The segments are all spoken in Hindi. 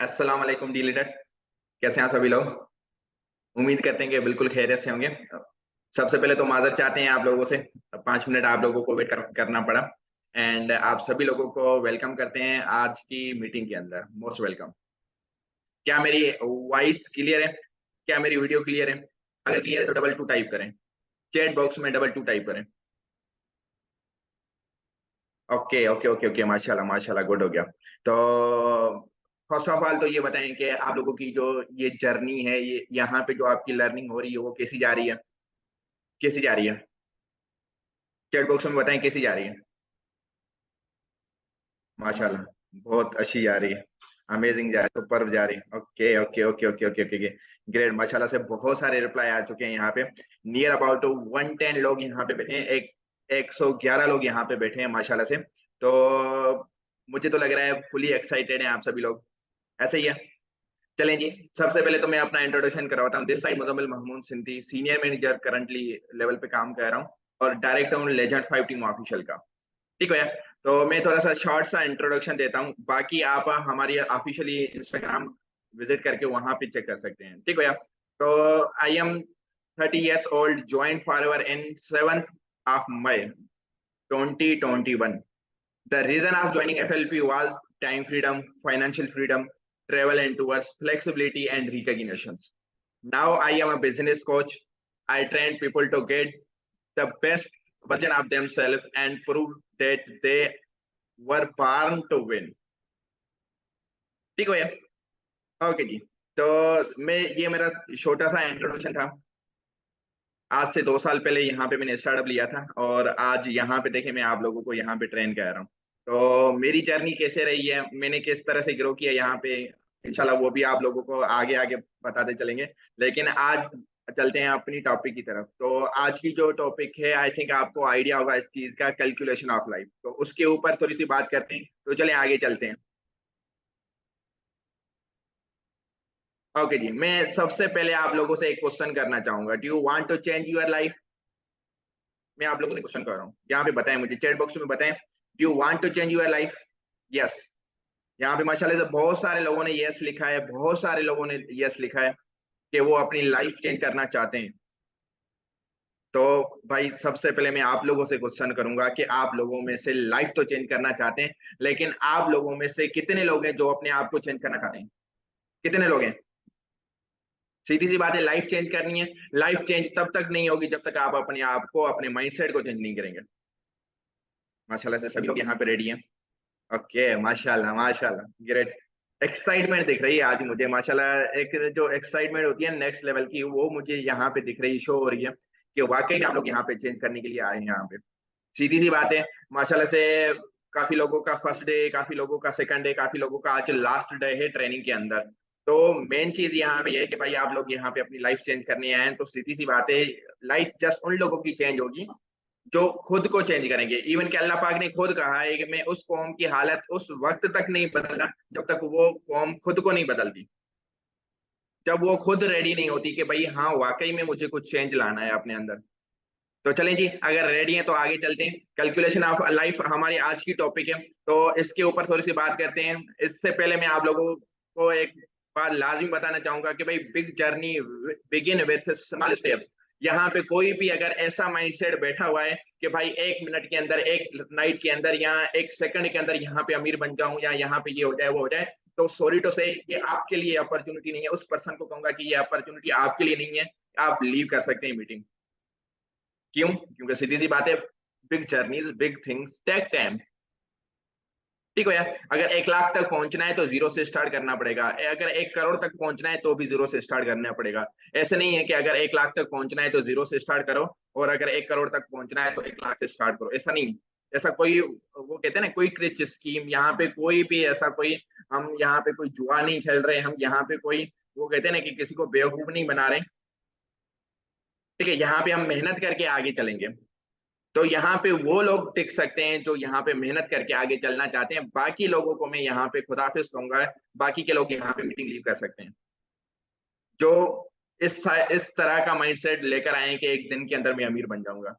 अस्सलाम वालेकुम डी लीडर्स। कैसे हैं सभी लोग? उम्मीद करते हैं कि बिल्कुल खैरियत से होंगे। सबसे पहले तो माजरत चाहते हैं आप लोगों से। 5 मिनट आप लोगों को वेट करना पड़ा। एंड आप सभी लोगों को वेलकम करते हैं आज की मीटिंग के अंदर। Most welcome. क्या मेरी वॉइस क्लियर है? क्या मेरी वीडियो क्लियर है? अगर क्लियर है तो डबल टू टाइप करें। चैट बॉक्स में डबल टू टाइप करें। ओके ओके ओके ओके, माशाल्लाह माशाल्लाह, गुड हो गया। तो फर्स्ट ऑफ ऑल तो ये बताएं कि आप लोगों की जो ये जर्नी है, ये यहाँ पे जो आपकी लर्निंग हो रही है वो कैसी जा रही है? कैसी जा रही है? चैट बॉक्स में बताएं कैसी जा रही है। माशाल्लाह, बहुत अच्छी जा रही है। अमेजिंग जा रही है, सुपर जा रही है। Okay okay okay okay okay okay, great. माशाल्लाह से बहुत सारे रिप्लाई आ चुके हैं यहाँ पे। नियर अबाउट 110 लोग यहाँ पे बैठे हैं। 111 लोग यहाँ पे बैठे हैं माशाल्लाह से। तो मुझे तो लग रहा है फुली एक्साइटेड हैं आप सभी लोग। ऐसा ही है। चलें जी। सबसे पहले तो मैं अपना इंट्रोडक्शन करवाता हूँ। This side Muzammil Mahmood Sindhi, senior manager currently level पे काम कर रहा हूँ और डायरेक्टर हूँ लेजेंड 5 टीम ऑफिशियल का। ठीक है। तो मैं थोड़ा सा शॉर्ट सा इंट्रोडक्शन देता हूँ, बाकी आप हमारी ऑफिशियली इंस्टाग्राम विजिट करके वहां पे चेक कर सकते हैं। ठीक है। तो I am 30 years old, join for in 7th of May 2021। The reason of joining FLP was time freedom, financial freedom, travel and tours, flexibility, and recognitions. Now I am a business coach. I train people to get the best version of themselves and prove that they were born to win. ठीक है भैया? ओके जी। तो ये मेरा छोटा सा इंट्रोडक्शन था। आज से 2 साल पहले यहाँ पे मैंने स्टार्टअप लिया था और आज यहाँ पे देखे मैं आप लोगों को यहाँ पे ट्रेन कर रहा हूँ। तो मेरी जर्नी कैसे रही है, मैंने किस तरह से ग्रो किया यहाँ पे, इंशाल्लाह वो भी आप लोगों को आगे आगे बताते चलेंगे। लेकिन आज चलते हैं अपनी टॉपिक की तरफ। तो आज की जो टॉपिक है, आई थिंक आपको आइडिया होगा इस चीज का, कैलकुलेशन ऑफ लाइफ। तो उसके ऊपर थोड़ी सी बात करते हैं। तो चले आगे चलते हैं। ओके जी। मैं सबसे पहले आप लोगों से एक क्वेश्चन करना चाहूंगा। Do you want to change your life? मैं आप लोगों से क्वेश्चन कर रहा हूँ, यहाँ पे बताएं मुझे, चैट बॉक्स में बताएं। Do you want to change your life? Yes. यहाँ पे माशाल्लाह से बहुत सारे लोगों ने यस लिखा है, बहुत सारे लोगों ने यस लिखा है कि वो अपनी लाइफ चेंज करना चाहते हैं। तो भाई सबसे पहले मैं आप लोगों से क्वेश्चन करूंगा कि आप लोगों में से लाइफ तो चेंज करना चाहते हैं, लेकिन आप लोगों में से कितने लोग हैं जो अपने आप को चेंज करना चाहते हैं? कितने लोग हैं? सीधी सी बात है, लाइफ चेंज करनी है। लाइफ चेंज तब तक नहीं होगी जब तक आप अपने आप को, अपने माइंडसेट को चेंज नहीं करेंगे। माशाल्लाह से सभी लोग यहाँ पे रेडी हैं। ओके, माशाल्लाह माशाल्लाह, ग्रेट। एक्साइटमेंट दिख रही है आज मुझे माशाल्लाह। एक जो एक्साइटमेंट होती है नेक्स्ट लेवल की, वो मुझे यहाँ पे दिख रही, शो हो रही है कि वाकई में आप लोग यहाँ पे चेंज करने के लिए आए हैं यहाँ पे। सीधी सी बात है माशाल्लाह से। काफी लोगों का फर्स्ट डे, काफी लोगों का सेकंड डे, काफी लोगों का आज लास्ट डे है ट्रेनिंग के अंदर। तो मेन चीज यहाँ पे ये है कि भाई आप लोग यहाँ पे अपनी लाइफ चेंज करने आए हैं। तो सीधी सी बात है, लाइफ जस्ट उन लोगों की चेंज होगी जो खुद को चेंज करेंगे। इवन कि अल्लाह पाक ने खुद कहा है कि मैं उस कौम की हालत उस वक्त तक नहीं बदलना जब तक वो कौम खुद को नहीं बदलती, जब वो खुद रेडी नहीं होती कि भाई हाँ वाकई में मुझे कुछ चेंज लाना है अपने अंदर। तो चलें जी, अगर रेडी हैं तो आगे चलते हैं। कैलकुलेशन ऑफ लाइफ हमारी आज की टॉपिक है। तो इसके ऊपर थोड़ी सी बात करते हैं। इससे पहले मैं आप लोगों को एक बात लाजमी बताना चाहूंगा कि भाई big journey begin with small steps. यहाँ पे कोई भी अगर ऐसा माइंडसेट बैठा हुआ है कि भाई 1 मिनट के अंदर, एक नाइट के अंदर या 1 सेकंड के अंदर यहाँ पे अमीर बन जाऊं या यहाँ पे ये हो जाए वो हो जाए, तो सॉरी टू से ये आपके लिए अपॉर्चुनिटी नहीं है। उस पर्सन को कहूंगा कि ये अपॉर्चुनिटी आपके लिए नहीं है। आप लीव कर सकते हैं मीटिंग। क्यों? क्योंकि सीधी सी बात है, big journeys big things take time. ठीक है यार। अगर 1 लाख तक पहुंचना है तो जीरो से स्टार्ट करना पड़ेगा। अगर 1 करोड़ तक पहुंचना है तो भी जीरो से स्टार्ट करना पड़ेगा। ऐसे नहीं है कि अगर 1 लाख तक पहुंचना है तो जीरो से स्टार्ट करो, और अगर 1 करोड़ तक पहुंचना है तो 1 लाख से स्टार्ट करो। ऐसा नहीं। ऐसा कोई, वो कहते हैं ना, कोई क्रिच स्कीम यहाँ पे कोई भी ऐसा कोई, हम यहाँ पे कोई जुआ नहीं खेल रहे, हम यहाँ पे कोई, वो कहते हैं ना कि किसी को बेवकूफ नहीं बना रहे। ठीक है, यहाँ पे हम मेहनत करके आगे चलेंगे। तो यहाँ पे वो लोग टिक सकते हैं जो यहाँ पे मेहनत करके आगे चलना चाहते हैं। बाकी लोगों को मैं यहाँ पे खुदाफिज कहूंगा। बाकी के लोग यहाँ पे मीटिंग लीव कर सकते हैं जो इस तरह का माइंडसेट लेकर आए हैं कि एक दिन के अंदर मैं अमीर बन जाऊंगा।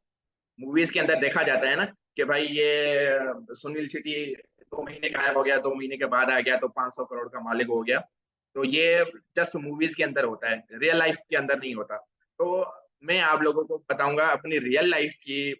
मूवीज के अंदर देखा जाता है ना कि भाई ये सुनील शेट्टी 2 महीने गायब हो गया, 2 महीने के बाद आ गया तो 500 करोड़ का मालिक हो गया। तो ये जस्ट मूवीज के अंदर होता है, रियल लाइफ के अंदर नहीं होता। तो मैं आप लोगों को बताऊंगा अपनी रियल लाइफ की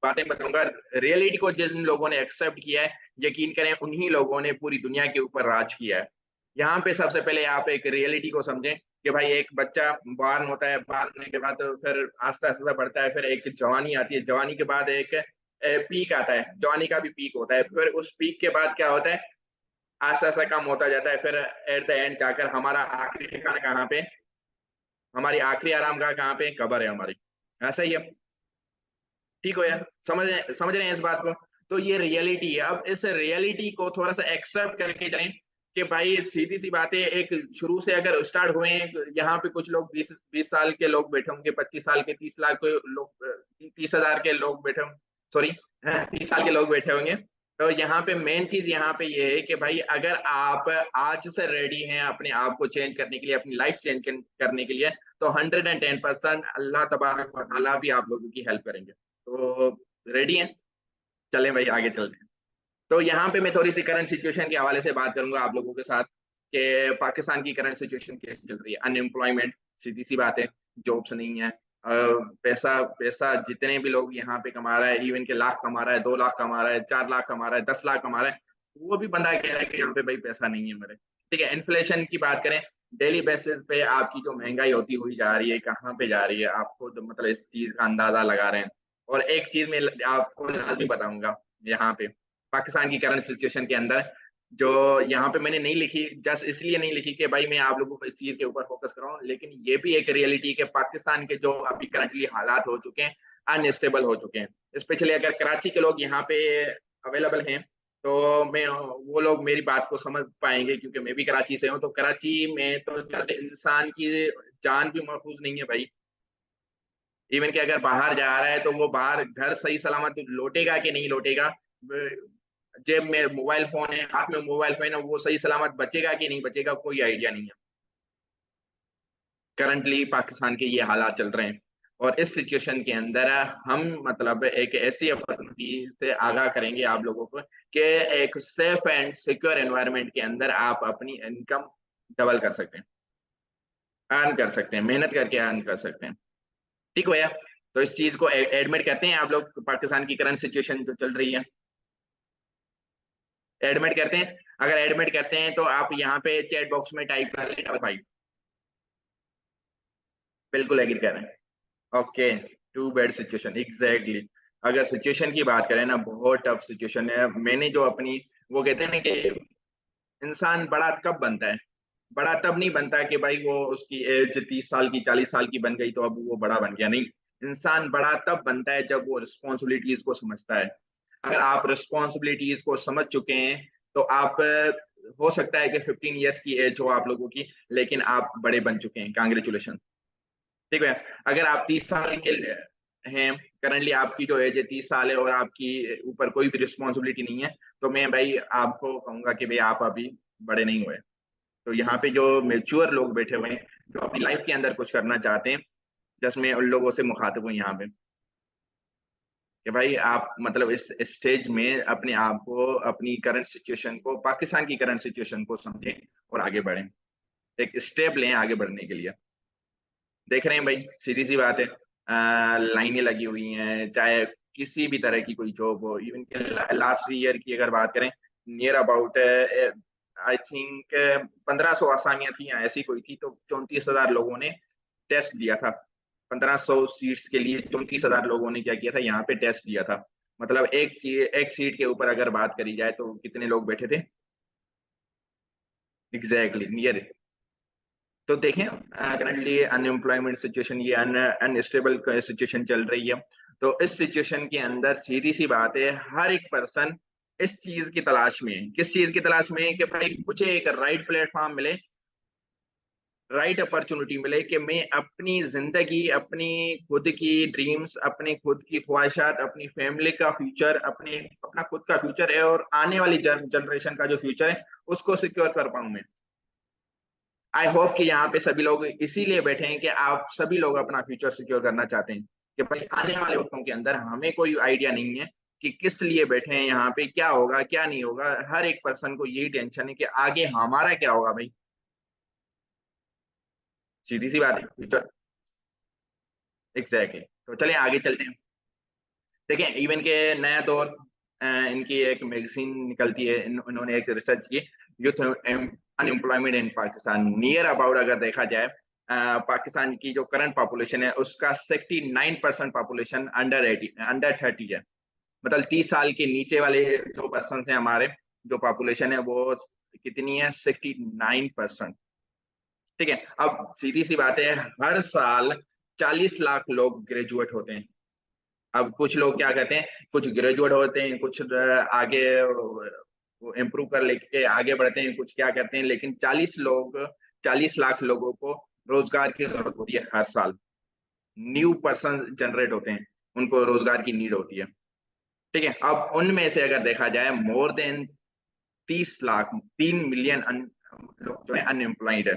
बातें बताऊंगा। रियलिटी को जिन लोगों ने एक्सेप्ट किया है, यकीन करें उन्हीं लोगों ने पूरी दुनिया के ऊपर राज किया है। यहाँ पे सबसे पहले आप एक रियलिटी को समझें कि भाई एक बच्चा बॉर्न होता है, बॉर्न होने के बाद तो फिर आस्ता आस्ता बढ़ता है, फिर एक जवानी आती है, जवानी के बाद एक पीक आता है, जवानी का भी पीक होता है, फिर उस पीक के बाद क्या होता है, आस्ता आस्ता कम होता जाता है, फिर एट द एंड जाकर हमारा आखिरी ठिकाना कहाँ पे, हमारी आखिरी आराम गाह कहाँ पे, कब्र है हमारी। ऐसा ही है, ठीक हो यार, समझ रहे हैं इस बात को। तो ये रियलिटी है। अब इस रियलिटी को थोड़ा सा एक्सेप्ट करके जाएं कि भाई सीधी सी बात है, एक शुरू से अगर स्टार्ट हुए हैं, यहाँ पे कुछ लोग 20 20 साल के लोग बैठे होंगे, 25 साल के, 30 लाख के लोग, 30 हजार के लोग बैठे होंगे, सॉरी 30 साल के लोग बैठे होंगे। तो यहाँ पे मेन चीज यहाँ पे ये है कि भाई अगर आप आज से रेडी हैं अपने आप को चेंज करने के लिए, अपनी लाइफ चेंज करने के लिए, तो 110% अल्लाह तबारक व तआला भी आप लोगों की हेल्प करेंगे। तो रेडी हैं, चलें भाई आगे चलते हैं। तो यहाँ पे मैं थोड़ी सी करंट सिचुएशन के हवाले से बात करूंगा आप लोगों के साथ कि पाकिस्तान की करंट सिचुएशन कैसी चल रही है। अनएम्प्लॉयमेंट, सीधी सी बात है, जॉब्स नहीं है। पैसा पैसा जितने भी लोग यहाँ पे कमा रहा है, इवन के लाख कमा रहा है, 2 लाख कमा रहा है, 4 लाख कमा रहा है, 10 लाख कमा रहा है, वो भी बंदा कह रहा है कि यहाँ पे भाई पैसा नहीं है मेरे। ठीक है, इन्फ्लेशन की बात करें, डेली बेसिस पे आपकी जो महंगाई होती हुई जा रही है, कहाँ पे जा रही है, आपको तो मतलब इस चीज का अंदाजा लगा रहे हैं। और एक चीज मैं आपको लाजमी बताऊंगा यहाँ पे, पाकिस्तान की करंट सिचुएशन के अंदर, जो यहाँ पे मैंने नहीं लिखी, जस्ट इसलिए नहीं लिखी कि भाई मैं आप लोगों को इस चीज के ऊपर फोकस कर रहा हूँ, लेकिन ये भी एक रियलिटी के पाकिस्तान के जो अभी करंटली हालात हो चुके हैं, अनस्टेबल हो चुके हैं। स्पेशली अगर कराची के लोग यहाँ पे अवेलेबल हैं, तो मैं, वो लोग मेरी बात को समझ पाएंगे, क्योंकि मैं भी कराची से हूँ। तो कराची में तो जैसे इंसान की जान भी महफूज नहीं है भाई। इवन कि अगर बाहर जा रहा है तो वो बाहर घर सही सलामत लौटेगा कि नहीं लौटेगा, जेब में मोबाइल फोन है, हाथ में मोबाइल फोन है, वो सही सलामत बचेगा कि नहीं बचेगा, कोई आइडिया नहीं है। करंटली पाकिस्तान के ये हालात चल रहे हैं। और इस सिचुएशन के अंदर हम मतलब एक ऐसी अपॉर्चुनिटी से आगाह करेंगे आप लोगों को कि एक सेफ एंड सिक्योर एनवायरनमेंट के अंदर आप अपनी इनकम डबल कर सकते हैं, अर्न कर सकते हैं, मेहनत करके अर्न कर सकते हैं। ठीक भैया, तो इस चीज को एडमिट करते हैं आप लोग, पाकिस्तान की करंट सिचुएशन जो चल रही है एडमिट करते हैं। अगर एडमिट करते हैं तो आप यहाँ पे चैट बॉक्स में टाइप कर लें भाई, बिल्कुल एग्री कर रहे हैं। Okay, too bad situation, exactly. अगर सिचुएशन की बात करें ना, बहुत टफ सिचुएशन है। मैंने जो अपनी, वो कहते हैं ना कि इंसान बड़ा कब बनता है, बड़ा तब नहीं बनता कि भाई वो उसकी एज 30 साल की 40 साल की बन गई तो अब वो बड़ा बन गया, नहीं। इंसान बड़ा तब बनता है जब वो रिस्पॉन्सिबिलिटीज को समझता है। अगर आप रिस्पॉन्सिबिलिटीज को समझ चुके हैं तो आप, हो सकता है कि 15 ईयर्स की एज हो आप लोगों की, लेकिन आप बड़े बन चुके हैं, कांग्रेचुलेशन। ठीक है, अगर आप 30 साल के हैं, करंटली आपकी जो एज है 30 साल है, और आपकी ऊपर कोई भी रिस्पॉन्सिबिलिटी नहीं है, तो मैं भाई आपको कहूंगा कि भाई आप अभी बड़े नहीं हुए। तो यहाँ पे जो मेच्योर लोग बैठे हुए हैं, जो अपनी लाइफ के अंदर कुछ करना चाहते हैं, जस्ट मैं उन लोगों से मुखातिब हूँ यहाँ पे कि भाई आप मतलब इस स्टेज में अपने आप को, अपनी करंट सिचुएशन को, पाकिस्तान की करंट सिचुएशन को समझें और आगे बढ़ें, एक स्टेप लें आगे बढ़ने के लिए। देख रहे हैं भाई, सीधी सी बात है, लाइनें लगी हुई हैं, चाहे किसी भी तरह की कोई जॉब हो। इवन के लास्ट ईयर की अगर बात करें, नियर अबाउट आई थिंक 1500 आसामियां थी या ऐसी कोई थी, तो 34,000 लोगों ने टेस्ट दिया था। 1500 सीट्स के लिए 34,000 लोगों ने क्या किया था, यहाँ पे टेस्ट दिया था। मतलब एक सीट के ऊपर अगर बात करी जाए तो कितने लोग बैठे थे, एग्जैक्टली नियर। तो देखें, करंटली अनएम्प्लॉयमेंट सिचुएशन, ये अनस्टेबल सिचुएशन चल रही है। तो इस सिचुएशन के अंदर सीधी सी बात है, हर एक पर्सन इस चीज की तलाश में है। किस चीज की तलाश में है कि भाई मुझे एक राइट प्लेटफॉर्म मिले, राइट अपॉर्चुनिटी मिले कि मैं अपनी जिंदगी, अपनी खुद की ड्रीम्स, अपनी खुद की ख्वाहिशात, अपनी फैमिली का फ्यूचर, अपना खुद का फ्यूचर है, और आने वाली जनरेशन का जो फ्यूचर है उसको सिक्योर कर पाऊं मैं। आई होप कि यहाँ पे सभी लोग इसीलिए बैठे हैं कि आप सभी लोग अपना फ्यूचर सिक्योर करना चाहते हैं कि भाई आने वाले वक्तों के अंदर हमें कोई आइडिया नहीं है कि किस लिए बैठे हैं यहाँ पे, क्या होगा क्या नहीं होगा। हर एक पर्सन को यही टेंशन है कि आगे हमारा क्या होगा भाई। सीधी सी बात है तो। एग्जैक्टली, तो चलिए आगे चलते हैं। देखिए इवन के नया दौर, इनकी एक मैगजीन निकलती है, इन्होंने एक रिसर्च की, youth unemployment in Pakistan. Near about अगर देखा जाए, पाकिस्तान की जो करंट पॉपुलेशन है उसका 69% पॉपुलेशन अंडर 30 है। मतलब 30 साल के नीचे वाले जो पर्सन है हमारे, जो पॉपुलेशन है वो कितनी है, 69%। ठीक है, अब सीधी सी बात है, हर साल 40 लाख लोग ग्रेजुएट होते हैं। अब कुछ लोग क्या कहते हैं, कुछ ग्रेजुएट होते हैं, कुछ आगे इम्प्रूव कर लेके आगे बढ़ते हैं, कुछ क्या करते हैं, लेकिन 40 लाख लोगों को रोजगार की जरूरत होती है हर साल। न्यू पर्सन जनरेट होते हैं, उनको रोजगार की नीड होती है। ठीक है, अब उनमें से अगर देखा जाए, मोर देन 30 लाख, 3 मिलियन लोग जो है अनएम्प्लॉयड है।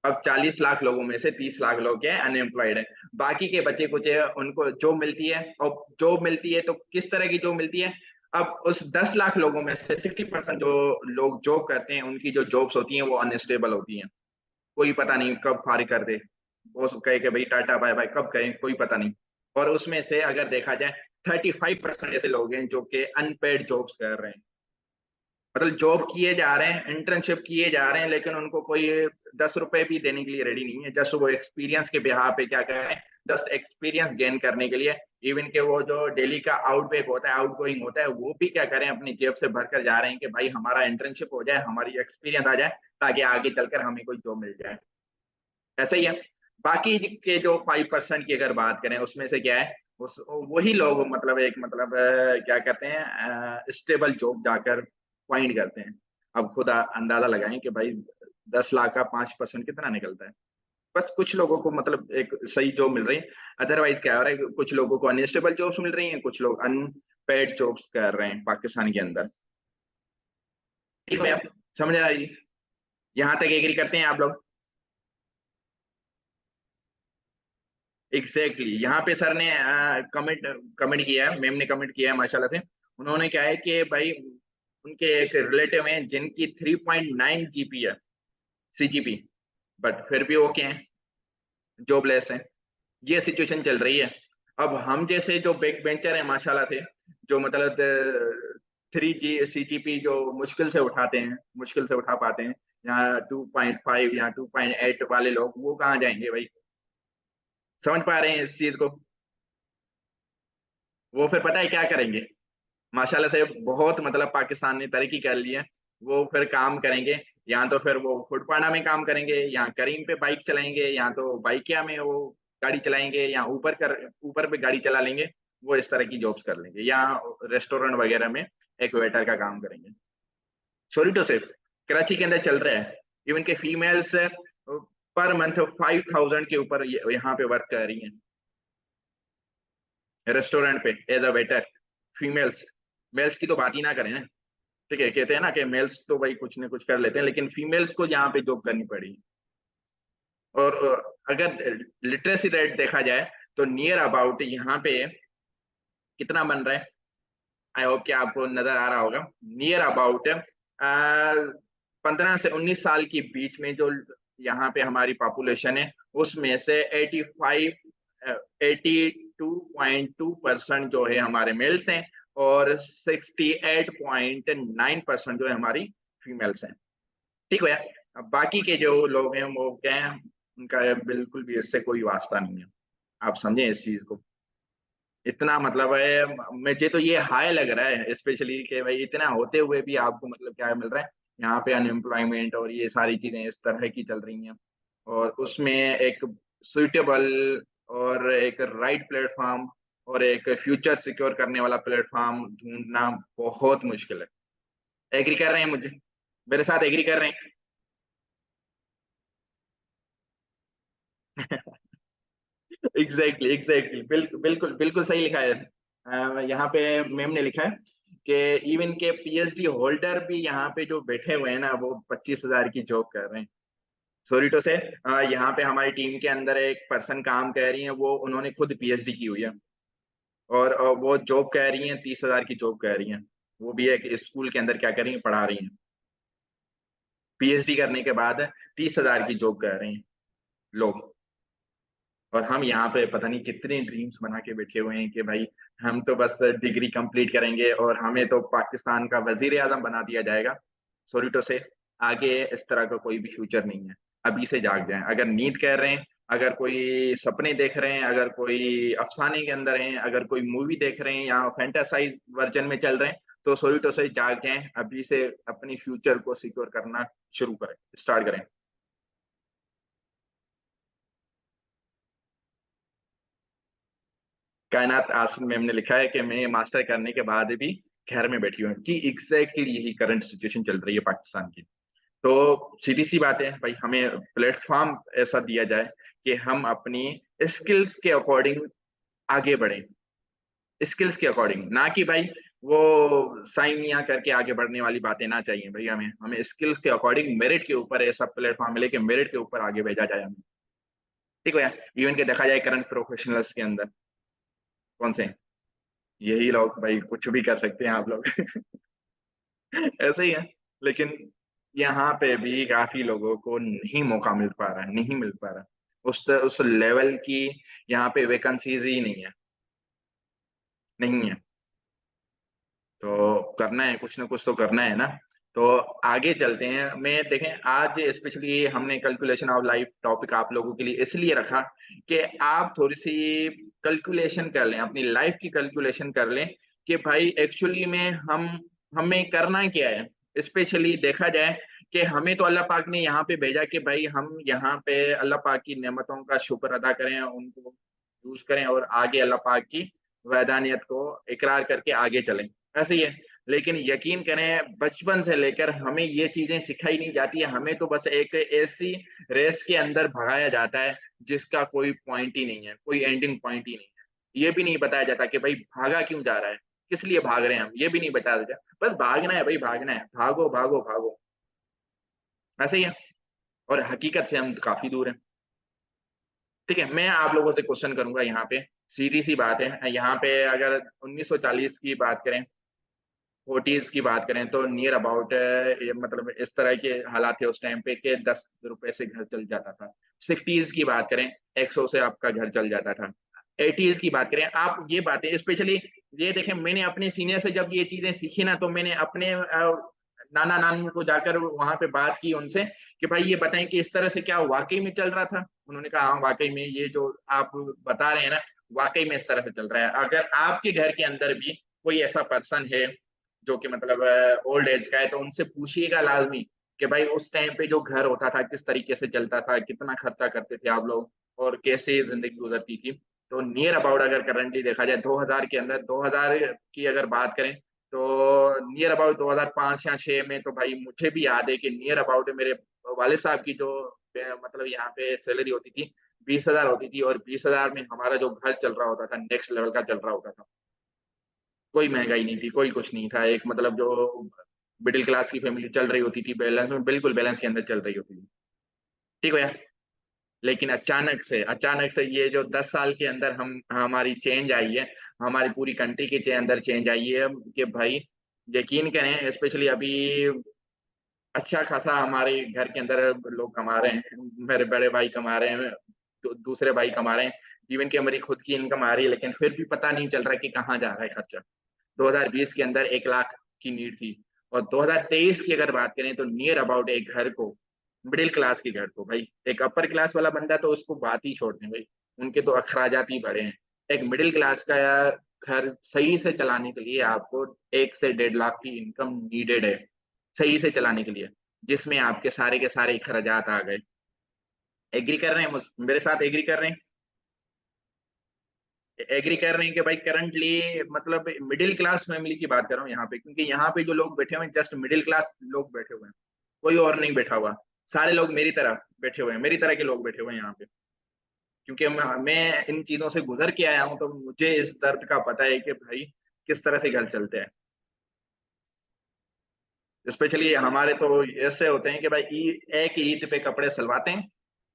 अब 40 लाख लोगों में से 30 लाख लोग क्या है, अनएम्प्लॉयड है। बाकी के बच्चे कुछ है, उनको जॉब मिलती है, और जॉब मिलती है तो किस तरह की जॉब मिलती है। अब उस 10 लाख लोगों में से 60% जो लोग जॉब करते हैं, उनकी जो जॉब्स होती हैं वो अनस्टेबल होती हैं। कोई पता नहीं कब फारिग कर दे, बॉस कहे कि भाई टाटा बाय बाय, कब कहें कोई पता नहीं। और उसमें से अगर देखा जाए, 35% ऐसे लोग हैं जो कि अनपेड जॉब्स कर रहे हैं। मतलब जॉब किए जा रहे हैं, इंटर्नशिप किए जा रहे हैं, लेकिन उनको कोई 10 रुपए भी देने के लिए रेडी नहीं है। जस्ट वो एक्सपीरियंस के बिहार पे क्या कर रहे हैं, जस्ट एक्सपीरियंस गेन करने के लिए। इवन के वो जो डेली का आउटबेक होता है, आउट गोइंग होता है, वो भी क्या करें, अपनी जेब से भर कर जा रहे हैं कि भाई हमारा इंटर्नशिप हो जाए, हमारी एक्सपीरियंस आ जाए, ताकि आगे चलकर हमें कोई जॉब मिल जाए। ऐसा ही है। बाकी के जो 5% की अगर बात करें, उसमें से क्या है, उस वही लोग मतलब एक मतलब क्या कहते हैं, स्टेबल जॉब जाकर फाइंड करते हैं। अब खुद अंदाजा लगाएं कि भाई 10 लाख का 5% कितना निकलता है। बस कुछ लोगों को मतलब एक सही जॉब मिल रही है, अदरवाइज क्या हो रहा है, कुछ लोगों को अनस्टेबल जॉब्स मिल रही हैं, कुछ लोग अनपेड जॉब्स कर रहे हैं पाकिस्तान के अंदर। ठीक है, आप समझ आ रही, यहाँ तक एग्री करते हैं आप लोग। Exactly exactly। यहाँ पे सर ने कमेंट कमेंट किया है, मैम ने कमेंट किया है माशाल्लाह से। उन्होंने क्या है कि भाई उनके एक रिलेटिव हैं जिनकी 3.9 जीपी है, सीजीपी, बट फिर भी वो क्या है, जॉबलेस है। ये सिचुएशन चल रही है। अब हम जैसे जो बैक बेंचर हैं माशाल्लाह से, जो मतलब 3 जी सीजीपी जो मुश्किल से उठाते हैं, मुश्किल से उठा पाते हैं, यहाँ 2.5 या 2.8 वाले लोग, वो कहाँ जाएंगे भाई। समझ पा रहे हैं इस चीज को। वो फिर पता है क्या करेंगे, माशाल्लाह से बहुत मतलब पाकिस्तान ने तरक्की कर ली है। वो फिर काम करेंगे, या तो फिर वो फुटपाना में काम करेंगे, या करीम पे बाइक चलाएंगे, या तो बाइकिया में वो गाड़ी चलाएंगे, या ऊपर पे गाड़ी चला लेंगे। वो इस तरह की जॉब्स कर लेंगे, या रेस्टोरेंट वगैरह में एक वेटर का काम करेंगे। सॉरी टू से, कराची के अंदर चल रहा है। इवन के फीमेल्स पर मंथ 5,000 के ऊपर यहाँ पे वर्क कर रही हैं रेस्टोरेंट पे as a waiter, females. Males की तो बात ही ना करें। ठीक है, कहते हैं ना कि मेल्स तो भाई कुछ ना कुछ कर लेते हैं, लेकिन फीमेल्स को यहाँ पे जॉब करनी पड़ी। और अगर लिटरेसी रेट देखा जाए, तो नियर अबाउट यहाँ पे कितना बन रहा है, आई होप कि आपको नजर आ रहा होगा। नियर अबाउट 15 से 19 साल के बीच में जो यहाँ पे हमारी पॉपुलेशन है, उसमें से 82.2% जो है हमारे मेल्स हैं, और 68.9% जो है हमारी फीमेल्स हैं। ठीक है। अब बाकी के जो लोग हैं वो क्या है, उनका बिल्कुल भी इससे कोई वास्ता नहीं है। आप समझें इस चीज को। इतना मतलब है, मुझे तो ये हाई लग रहा है स्पेशली कि भाई इतना होते हुए भी आपको मतलब क्या मिल रहा है, यहाँ पे अनएम्प्लॉयमेंट और ये सारी चीजें इस तरह की चल रही हैं। और उसमें एक सुइटेबल और एक राइट प्लेटफॉर्म और एक फ्यूचर सिक्योर करने वाला प्लेटफॉर्म ढूंढना बहुत मुश्किल है। एग्री कर रहे हैं मुझे, मेरे साथ एग्री कर रहे हैं। एग्जैक्टली एग्जैक्टली, बिल्कुल बिल्कुल बिल्कुल सही लिखा है। यहाँ पे मैम ने लिखा है कि इवन के पीएचडी होल्डर भी यहाँ पे जो बैठे हुए हैं ना, वो 25,000 की जॉब कर रहे हैं। सॉरी टू से, यहाँ पे हमारी टीम के अंदर एक पर्सन काम कर रही है, वो उन्होंने खुद पीएचडी की हुई है। और वो जॉब कह रही हैं, 30,000 की जॉब कह रही हैं। वो भी एक स्कूल के अंदर क्या कर रही हैं, पढ़ा रही हैं। पीएचडी करने के बाद 30,000 की जॉब कह रही हैं लोग। और हम यहाँ पे पता नहीं कितने ड्रीम्स बना के बैठे हुए हैं कि भाई हम तो बस डिग्री कंप्लीट करेंगे और हमें तो पाकिस्तान का वजीर आजम बना दिया जाएगा। सॉरी टू से, आगे इस तरह का कोई भी फ्यूचर नहीं है। अभी से जाग जाएं। अगर नींद कर रहे हैं, अगर कोई सपने देख रहे हैं, अगर कोई अफसाने के अंदर हैं, अगर कोई मूवी देख रहे हैं या फैंटासाइज वर्जन में चल रहे हैं, तो सॉरी टू से जाग जाएं। अभी से अपनी फ्यूचर को सिक्योर करना शुरू करें, स्टार्ट करें। कायनात आसिम मैम ने लिखा है कि मैं मास्टर करने के बाद भी घर में बैठी हूँ कि एग्जैक्टली यही करंट सिचुएशन चल रही है पाकिस्तान की। तो सीधी सी बात है भाई, हमें प्लेटफॉर्म ऐसा दिया जाए कि हम अपनी स्किल्स के अकॉर्डिंग आगे बढ़ें। स्किल्स के अकॉर्डिंग, ना कि भाई वो साइन मियाँ करके आगे बढ़ने वाली बातें ना चाहिए भाई। हमें हमें स्किल्स के अकॉर्डिंग मेरिट के ऊपर ऐसा प्लेटफॉर्म मिले कि मेरिट के ऊपर आगे भेजा जाए हमें। ठीक है। इवन के देखा जाए करंट प्रोफेशनल्स के अंदर कौन से हैं? यही लोग भाई, कुछ भी कर सकते हैं आप लोग। ऐसे ही है। लेकिन यहाँ पे भी काफी लोगों को नहीं मौका मिल पा रहा है, नहीं मिल पा रहा उस लेवल की। यहाँ पे वैकेंसीज ही नहीं है, नहीं है। तो करना है, कुछ ना कुछ तो करना है ना। तो आगे चलते हैं। मैं देखें, आज स्पेशली हमने कैलकुलेशन ऑफ लाइफ टॉपिक आप लोगों के लिए इसलिए रखा कि आप थोड़ी सी कैलकुलेशन कर लें, अपनी लाइफ की कैलकुलेशन कर लें कि भाई एक्चुअली में हम हमें करना क्या है। स्पेशली देखा जाए कि हमें तो अल्लाह पाक ने यहाँ पे भेजा कि भाई हम यहाँ पे अल्लाह पाक की नेमतों का शुक्र अदा करें, उनको यूज करें और आगे अल्लाह पाक की वैदानियत को इकरार करके आगे चलें। ऐसे ही है। लेकिन यकीन करें, बचपन से लेकर हमें ये चीजें सिखाई नहीं जाती है। हमें तो बस एक ऐसी रेस के अंदर भगाया जाता है जिसका कोई पॉइंट ही नहीं है, कोई एंडिंग पॉइंट ही नहीं है। ये भी नहीं बताया जाता कि भाई भागा क्यों जा रहा है, किस लिए भाग रहे हैं हम, ये भी नहीं बताया जाता। बस भागना है भाई, भागना है, भागो भागो भागो। ऐसे ही है। और हकीकत से हम काफी दूर हैं। ठीक है, मैं आप लोगों से क्वेश्चन करूंगा यहाँ पे। सीधी सी बात है, यहाँ पे अगर 1940 की बात करें, 40s की बात करें, तो नियर अबाउट मतलब इस तरह के हालात थे उस टाइम पे कि 10 रुपए से घर चल जाता था। 60s की बात करें, 100 से आपका घर चल जाता था। 80s की बात करें, आप ये बातें स्पेशली ये देखें, मैंने अपने सीनियर से जब ये चीजें सीखी ना, तो मैंने अपने नाना नानी को जाकर वहां पे बात की उनसे कि भाई ये बताएं कि इस तरह से क्या वाकई में चल रहा था। उन्होंने कहा हाँ, वाकई में ये जो आप बता रहे हैं ना, वाकई में इस तरह से चल रहा है। अगर आपके घर के अंदर भी कोई ऐसा पर्सन है जो कि मतलब ओल्ड एज का है, तो उनसे पूछिएगा लाजमी कि भाई उस टाइम पे जो घर होता था किस तरीके से चलता था, कितना खर्चा करते थे आप लोग और कैसे जिंदगी गुजरती थी। तो नियर अबाउट अगर करंटली देखा जाए 2000 के अंदर, 2000 की अगर बात करें, तो नियर अबाउट 2005 या 6 में तो भाई मुझे भी याद है कि नियर अबाउट मेरे वाले साहब की जो मतलब यहाँ पे सैलरी होती थी 20,000 होती थी, और 20,000 में हमारा जो घर चल रहा होता था नेक्स्ट लेवल का चल रहा होता था। कोई महंगाई नहीं थी, कोई कुछ नहीं था। एक मतलब जो मिडिल क्लास की फैमिली चल रही होती थी, बैलेंस में, बिल्कुल बैलेंस के अंदर चल रही होती थी। ठीक है यार। लेकिन अचानक से ये जो 10 साल के अंदर हम हमारी चेंज आई है, हमारी पूरी कंट्री के अंदर चेंज आई है कि भाई यकीन करें, स्पेशली अभी अच्छा खासा हमारे घर के अंदर लोग कमा रहे हैं। मेरे बड़े भाई कमा रहे हैं, दूसरे भाई कमा रहे हैं, इवन कि हमारी खुद की इनकम आ रही है, लेकिन फिर भी पता नहीं चल रहा कि कहाँ जा रहा है खर्चा। 2020 के अंदर 1 लाख की नीड थी, और 2023 की अगर बात करें तो नियर अबाउट एक घर को, मिडिल क्लास के घर को, भाई एक अपर क्लास वाला बंदा तो उसको बात ही छोड़ दें भाई, उनके तो अखराजात ही बड़े हैं। एक मिडिल क्लास का घर सही से चलाने के लिए आपको 1 से 1.5 लाख की इनकम नीडेड है, सही से चलाने के लिए, जिसमें आपके सारे के सारे अखराजात आ गए। एग्री कर रहे हैं मेरे साथ, एग्री कर रहे हैं? एग्री कर रहे हैं कि भाई करंटली मतलब मिडिल क्लास फैमिली की बात कर रहा हूँ यहाँ पे, क्योंकि यहाँ पे जो लोग बैठे हुए हैं जस्ट मिडिल क्लास लोग बैठे हुए हैं, कोई और नहीं बैठा हुआ। सारे लोग मेरी तरह बैठे हुए हैं, मेरी तरह के लोग बैठे हुए हैं यहाँ पे। क्योंकि मैं इन चीजों से गुजर के आया हूँ, तो मुझे इस दर्द का पता है कि भाई किस तरह से घर चलते हैं। स्पेशली हमारे तो ऐसे होते हैं कि भाई एक ईद पे कपड़े सिलवाते हैं,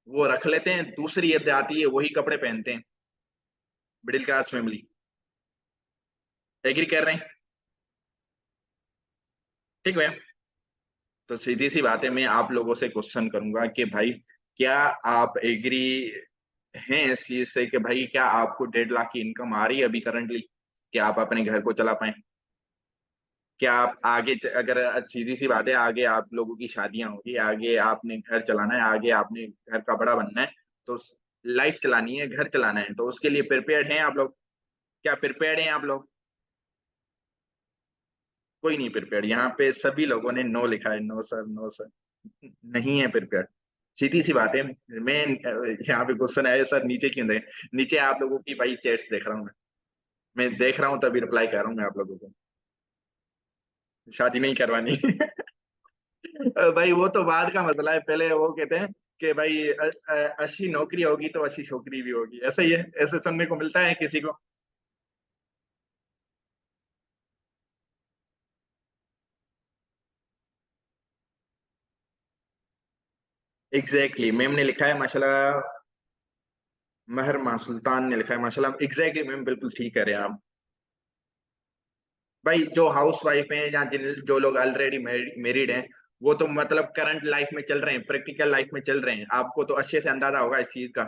वो रख लेते हैं, दूसरी ईद आती है वही कपड़े पहनते हैं। मिडिल क्लास फैमिली एग्री कर रहे हैं? ठीक है। तो सीधी सी बात है, मैं आप लोगों से क्वेश्चन करूंगा कि भाई क्या आप एग्री हैं इस चीज से कि भाई क्या आपको 1.5 लाख की इनकम आ रही है अभी करंटली, कि आप अपने घर को चला पाए? क्या आप आगे अगर सीधी सी बात है, आगे आप लोगों की शादियां होगी, आगे आपने घर चलाना है, आगे आपने घर का बड़ा बनना है, तो लाइफ चलानी है, घर चलाना है, तो उसके लिए प्रिपेयर्ड हैं आप लोग? क्या प्रिपेयर्ड हैं आप लोग? कोई नहीं प्रिपेयर्ड, यहाँ पे सभी लोगों ने नो लिखा है, नो सर, नो सर, नहीं है प्रिपेयर्ड। सीधी सी बात है। मैं यहाँ पे क्वेश्चन आया सर नीचे क्यों दें, नीचे आप लोगों की भाई चैट्स देख रहा हूँ मैं देख रहा हूँ तभी रिप्लाई कर रहा हूँ मैं आप लोगों को। शादी नहीं करवानी। भाई वो तो बाद का मसला है, पहले वो कहते हैं कि भाई अच्छी नौकरी होगी तो अच्छी छोकरी भी होगी, ऐसा ही है, ऐसे सुनने को मिलता है किसी को। एग्जैक्टली मैम ने लिखा है माशाल्लाह। महर माह सुल्तान ने लिखा है माशाल्लाह, एग्जैक्टली मैम, बिल्कुल ठीक कह रहे हैं आप। भाई जो हाउस वाइफ हैं या जिन जो लोग ऑलरेडी मैरिड हैं, वो तो मतलब करंट लाइफ में चल रहे हैं, प्रैक्टिकल लाइफ में चल रहे हैं, आपको तो अच्छे से अंदाजा होगा इस चीज का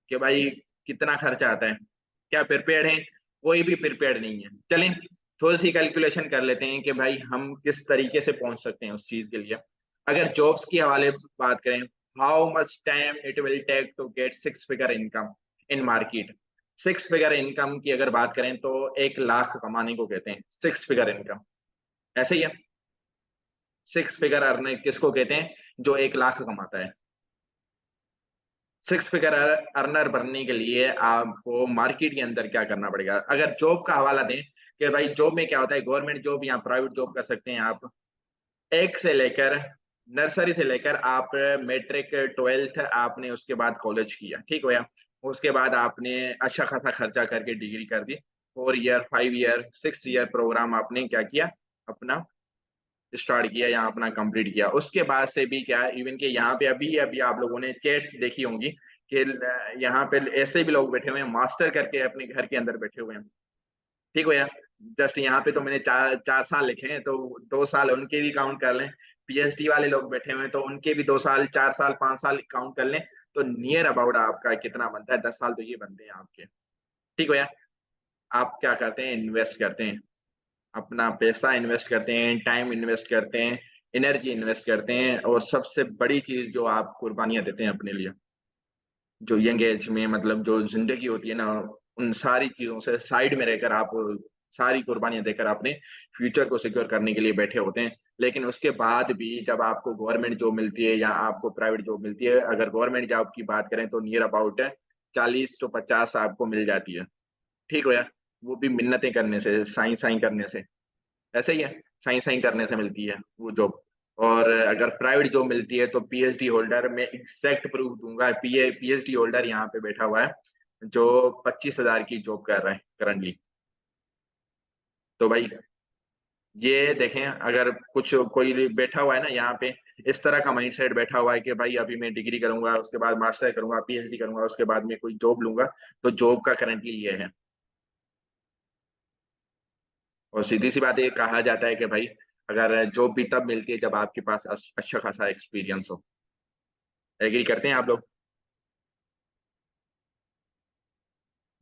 कि भाई कितना खर्चा आता है। क्या प्रिपेयर्ड है? कोई भी प्रिपेयर्ड नहीं है। चलें थोड़ी सी कैलकुलेशन कर लेते हैं कि भाई हम किस तरीके से पहुंच सकते हैं उस चीज के लिए। अगर जॉब्स की हवाले बात करें, how much time it will take to get 6 figure income in market. 6 figure income की अगर बात करें तो 1 लाख कमाने को कहते हैं 6 फिगर इनकम। ऐसे ही है। 6 फिगर अर्न किसको कहते हैं? जो 1 लाख कमाता है। 6 फिगर अर्नर बनने के लिए आपको मार्केट के अंदर क्या करना पड़ेगा? अगर जॉब का हवाला दें कि भाई जॉब में क्या होता है, गवर्नमेंट जॉब या प्राइवेट जॉब कर सकते हैं आप। एक से लेकर नर्सरी से लेकर आप मैट्रिक 12th आपने, उसके बाद कॉलेज किया, ठीक हो या? उसके बाद आपने अच्छा खासा खर्चा करके डिग्री कर दी, 4 ईयर, 5 ईयर, 6 ईयर प्रोग्राम आपने क्या किया, अपना स्टार्ट किया या अपना कंप्लीट किया। उसके बाद से भी क्या, इवन के यहाँ पे अभी अभी आप लोगों ने चैट्स देखी होंगी कि यहाँ पे ऐसे भी लोग बैठे हुए हैं मास्टर करके अपने घर के अंदर बैठे हुए हैं, ठीक हो यार? जस्ट यहाँ पे तो मैंने 4 4 साल लिखे हैं, तो 2 साल उनके भी काउंट कर लें। पीएचडी वाले लोग बैठे हुए हैं तो उनके भी 2 साल, 4 साल, 5 साल काउंट कर लें, तो नियर अबाउट आपका कितना बनता है? 10 साल तो ये बनते हैं आपके, ठीक हो यार? आप क्या करते हैं? इन्वेस्ट करते हैं, अपना पैसा इन्वेस्ट करते हैं, टाइम इन्वेस्ट करते हैं, एनर्जी इन्वेस्ट करते हैं, और सबसे बड़ी चीज जो आप कुर्बानियां देते हैं अपने लिए, जो यंग एज में मतलब जो जिंदगी होती है ना, उन सारी चीजों से साइड में रहकर आप सारी कुर्बानियां देकर अपने फ्यूचर को सिक्योर करने के लिए बैठे होते हैं। लेकिन उसके बाद भी जब आपको गवर्नमेंट जॉब मिलती है या आपको प्राइवेट जॉब मिलती है, अगर गवर्नमेंट जॉब की बात करें तो नियर अबाउट 40 to 50 आपको मिल जाती है, ठीक हो यार? वो भी मिन्नतें करने से, साई साई करने से, ऐसे ही है, साई साई करने से मिलती है वो जॉब। और अगर प्राइवेट जॉब मिलती है तो पीएचडी होल्डर, मैं एग्जैक्ट प्रूफ दूंगा, पीएचडी होल्डर यहाँ पे बैठा हुआ है जो 25 हजार की जॉब कर रहा है करंटली। तो भाई ये देखें, अगर कुछ कोई बैठा हुआ है ना यहाँ पे, इस तरह का माइंडसेट बैठा हुआ है कि भाई अभी मैं डिग्री करूंगा, उसके बाद मास्टर करूंगा, पीएचडी करूंगा, उसके बाद में कोई जॉब लूंगा, तो जॉब का करंटली ये है। और सीधी सी बात ये कहा जाता है कि भाई अगर जॉब भी तब मिलती है जब आपके पास अच्छा खासा एक्सपीरियंस हो। एग्री करते हैं आप लोग?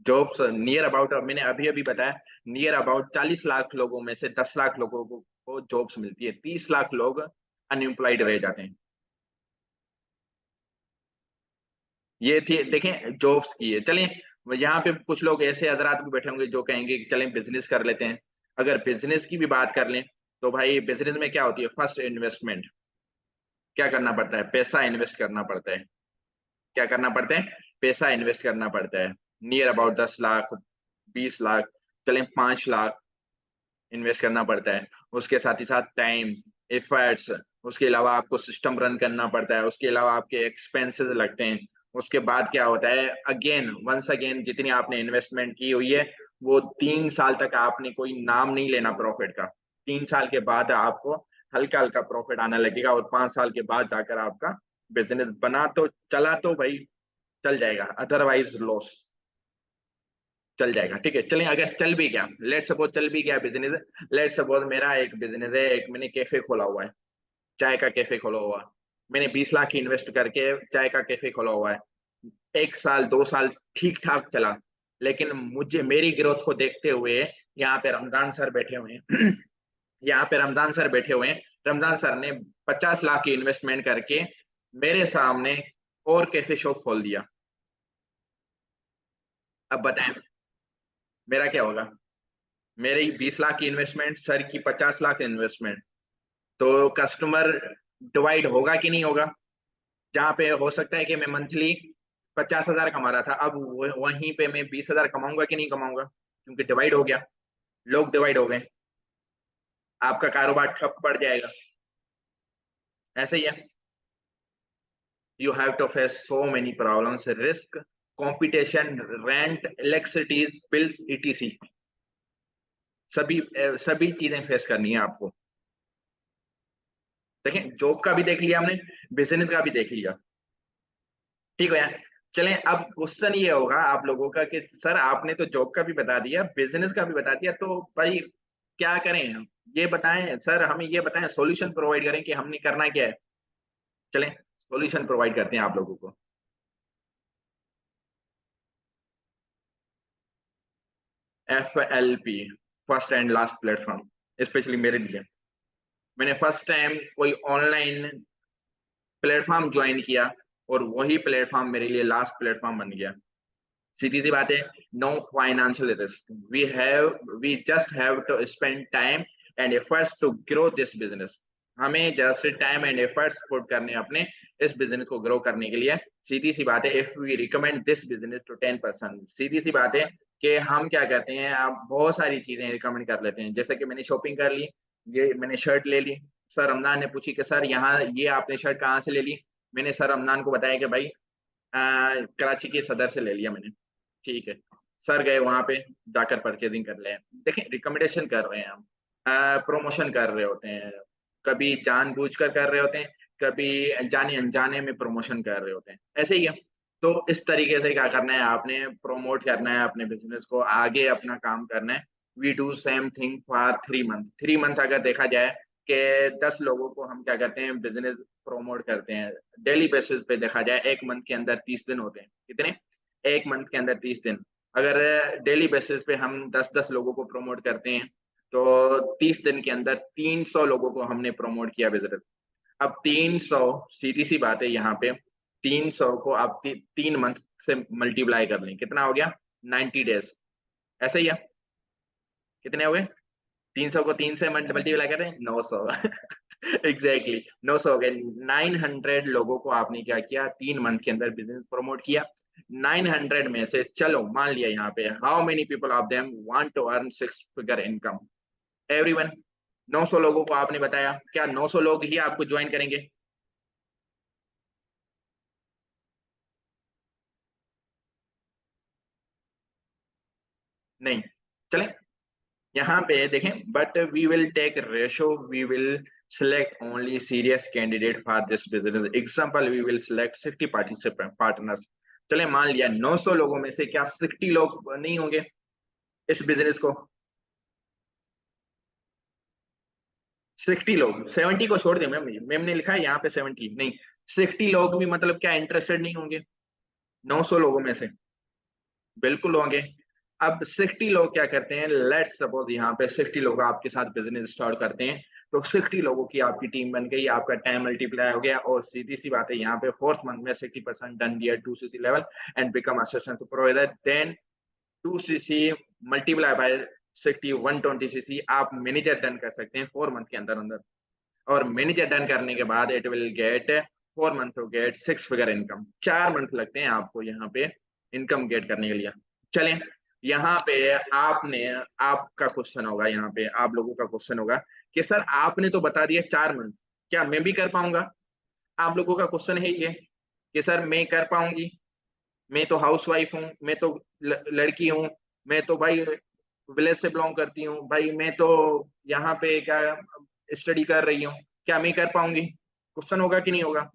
जॉब्स नियर अबाउट, मैंने अभी अभी बताया, नियर अबाउट 40 लाख लोगों में से 10 लाख लोगों को जॉब्स मिलती है, 30 लाख लोग अनएम्प्लॉयड रह जाते हैं। ये थी देखें जॉब्स की है। चलें यहाँ पे कुछ लोग ऐसे हजरात भी बैठे होंगे जो कहेंगे कि चलें बिजनेस कर लेते हैं। अगर बिजनेस की भी बात कर लें तो भाई बिजनेस में क्या होती है? First investment. क्या करना पड़ता है? पैसा इन्वेस्ट करना पड़ता है। क्या करना पड़ता है? पैसा इन्वेस्ट करना पड़ता है, नियर अबाउट 10 लाख, 20 लाख, चलें 5 लाख इन्वेस्ट करना पड़ता है। उसके साथ ही साथ टाइम, एफर्ट्स, उसके अलावा आपको सिस्टम रन करना पड़ता है, उसके अलावा आपके एक्सपेंसेस लगते हैं। उसके बाद क्या होता है? अगेन वंस अगेन जितनी आपने इन्वेस्टमेंट की हुई है, वो 3 साल तक आपने कोई नाम नहीं लेना प्रॉफिट का। 3 साल के बाद आपको हल्का हल्का प्रॉफिट आने लगेगा, और 5 साल के बाद जाकर आपका बिजनेस बना तो चला तो भाई चल जाएगा, अदरवाइज लॉस। चल जाएगा, ठीक है। चलें, अगर चल भी गया, लेट सपोज चल भी गया बिजनेस, लेट सपोज मेरा एक बिजनेस है, एक मैंने कैफे खोला हुआ है, चाय का कैफे खोला हुआ है, मैंने 20 लाख इन्वेस्ट करके चाय का कैफे खोला हुआ है, 1 साल 2 साल ठीक ठाक चला, लेकिन मुझे मेरी ग्रोथ को देखते हुए यहाँ पे रमजान सर बैठे हुए हैं यहाँ पे रमजान सर बैठे हुए हैं, रमजान सर ने 50 लाख की इन्वेस्टमेंट करके मेरे सामने और कैफे शॉप खोल दिया। अब बताएं मेरा क्या होगा? मेरी 20 लाख की इन्वेस्टमेंट, सर की 50 लाख इन्वेस्टमेंट, तो कस्टमर डिवाइड होगा कि नहीं होगा? जहाँ पे हो सकता है कि मैं मंथली 50,000 कमा रहा था, अब वहीं पे मैं 20,000 कमाऊंगा कि नहीं कमाऊंगा, क्योंकि डिवाइड हो गया, लोग डिवाइड हो गए, आपका कारोबार ठप पड़ जाएगा। ऐसे ही है, you have to face so many problems, risk, competition, rent, electricity bills, ETC, सभी चीजें फेस करनी है आपको। देखें, जॉब का भी देख लिया हमने, बिजनेस का भी देख लिया, ठीक है यार। चलें, अब क्वेश्चन ये होगा आप लोगों का कि सर आपने तो जॉब का भी बता दिया, बिजनेस का भी बता दिया, तो भाई क्या करें हम? ये बताएं सर, हमें ये बताएं, सॉल्यूशन प्रोवाइड करें कि हमने करना क्या है। चलें, सॉल्यूशन प्रोवाइड करते हैं आप लोगों को। FLP, first and last platform, specially मेरे लिए, मैंने फर्स्ट टाइम कोई ऑनलाइन प्लेटफॉर्म ज्वाइन किया और वही प्लेटफॉर्म मेरे लिए लास्ट प्लेटफॉर्म बन गया। सीधी सी बात है, no financial risk, we just have to spend time and efforts to grow this business. हमें just time and efforts put करने अपने इस बिजनेस को ग्रो करने के लिए। सीधी सी बात है, if we recommend this business to 10%, सीधी सी बात है कि हम क्या करते हैं, आप बहुत सारी चीजें रिकमेंड कर लेते हैं, जैसे कि मैंने शॉपिंग कर ली, ये मैंने शर्ट ले ली, सर रमजान ने पूछी कि सर यहाँ ये आपने शर्ट कहाँ से ले ली, मैंने सर रमजान को बताया कि भाई कराची के सदर से ले लिया मैंने, ठीक है। सर गए वहां पे, जाकर परचेजिंग कर ले। देखें, रिकमेंडेशन कर रहे हैं हम, प्रमोशन कर रहे होते हैं, कभी जानबूझकर कर रहे होते हैं, कभी जाने अनजाने में प्रमोशन कर रहे होते हैं, ऐसे ही है। तो इस तरीके से क्या करना है, आपने प्रमोट करना है अपने बिजनेस को, आगे अपना काम करना है। We do same thing for 3 month, 3 month अगर देखा जाए कि 10 लोगों को हम क्या करते हैं, बिजनेस प्रमोट करते हैं डेली बेसिस पे, देखा जाए एक मंथ के अंदर 30 दिन होते हैं, कितने? एक मंथ के अंदर 30 दिन। अगर डेली बेसिस पे हम 10-10 लोगों को प्रमोट करते हैं, तो 30 दिन के अंदर 300 लोगों को हमने प्रमोट किया बिजनेस। अब 300, सीधी सी बात है यहाँ पे, 300 को आप 3 मंथ से मल्टीप्लाई कर लें, कितना हो गया? 90 डेज, ऐसे ही है। कितने हो गए? 300 को 3 से मल्टीप्लाई करें, 900 एग्जैक्टली 900 हो गए। 900 लोगों को आपने क्या किया, 3 मंथ के अंदर बिजनेस प्रमोट किया। 900 में से चलो मान लिया यहाँ पे, how many people of them want to earn 6 figure income? Everyone. 900 लोगों को आपने बताया, क्या 900 लोग ही आपको ज्वाइन करेंगे? नहीं। चलें, यहाँ पे देखें, but we will take ratio, we will select only serious candidate for this business, example we will select 60 participant partners। चले, मान लिया 900 लोगों में से क्या 60 लोग नहीं होंगे इस बिजनेस को? 60 लोग, 70 को छोड़ दे मैम, मैम ने लिखा है यहाँ पे 70 नहीं, 60 लोग भी मतलब क्या इंटरेस्टेड नहीं होंगे 900 लोगों में से? बिल्कुल होंगे। अब 60 लोग क्या करते हैं, लेट्स सपोज यहाँ पे 60 लोग आपके साथ बिजनेस स्टार्ट करते हैं, तो 60 लोगों की आपकी टीम बन गई, आपका टाइम मल्टीप्लाई हो गया, और सीधी सी बात है यहाँ पे फोर्थ मंथ में 60% डन दिया 2cc level and become assistant supervisor, then 2cc multiply by 60, 120cc आप मैनेजर डन कर सकते हैं 4 मंथ के अंदर अंदर। और मैनेजर डन करने के बाद it will get 4 month to get 6 figure income. 4 month लगते हैं आपको यहाँ पे इनकम गेट करने के लिए। चलें, यहाँ पे आपने, आपका क्वेश्चन होगा, यहाँ पे आप लोगों का क्वेश्चन होगा कि सर आपने तो बता दिया 4 मंथ, क्या मैं भी कर पाऊंगा? आप लोगों का क्वेश्चन है ये कि सर मैं कर पाऊंगी, मैं तो हाउस वाइफ हूँ, मैं तो लड़की हूँ, मैं तो भाई विलेज से बिलोंग करती हूँ, भाई मैं तो यहाँ पे क्या स्टडी कर रही हूँ, क्या मैं कर पाऊंगी? क्वेश्चन होगा कि नहीं होगा?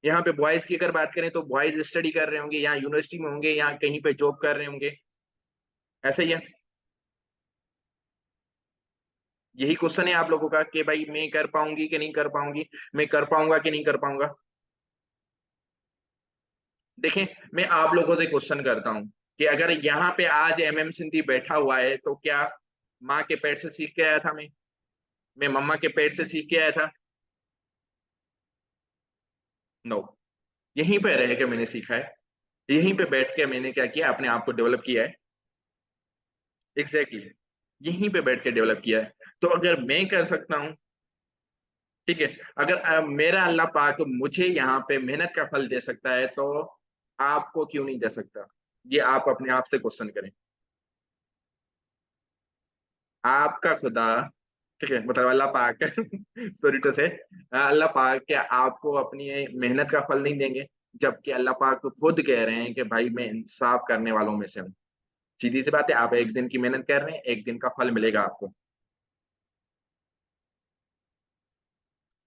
यहाँ पे बॉयज की अगर बात करें तो बॉयज स्टडी कर रहे होंगे, यहाँ यूनिवर्सिटी में होंगे, यहाँ कहीं पे जॉब कर रहे होंगे, ऐसा ही है। यही क्वेश्चन है आप लोगों का कि भाई मैं कर पाऊंगी कि नहीं कर पाऊंगी, मैं कर पाऊंगा कि नहीं कर पाऊंगा। देखें, मैं आप लोगों से क्वेश्चन करता हूं कि अगर यहाँ पे आज MM सिंधी बैठा हुआ है तो क्या माँ के पेट से सीख के आया था मैं मम्मा के पेट से सीख के आया था? नो। यहीं पे रह के मैंने सीखा है, यहीं पे बैठ के मैंने क्या किया, अपने आप को डेवलप किया है। Exactly exactly. यहीं पे बैठ के डेवलप किया है। तो अगर मैं कर सकता हूँ, ठीक है, अगर मेरा अल्लाह पाक मुझे यहाँ पे मेहनत का फल दे सकता है तो आपको क्यों नहीं दे सकता? ये आप अपने आप से क्वेश्चन करें। आपका खुदा, ठीक है, मतलब अल्लाह पाक सॉरी टू से, अल्लाह पाक क्या आपको अपनी मेहनत का फल नहीं देंगे? जबकि अल्लाह पाक खुद कह रहे हैं कि भाई मैं इंसाफ करने वालों में से हूँ। सीधी सी बात है, आप एक दिन की मेहनत कर रहे हैं, एक दिन का फल मिलेगा आपको।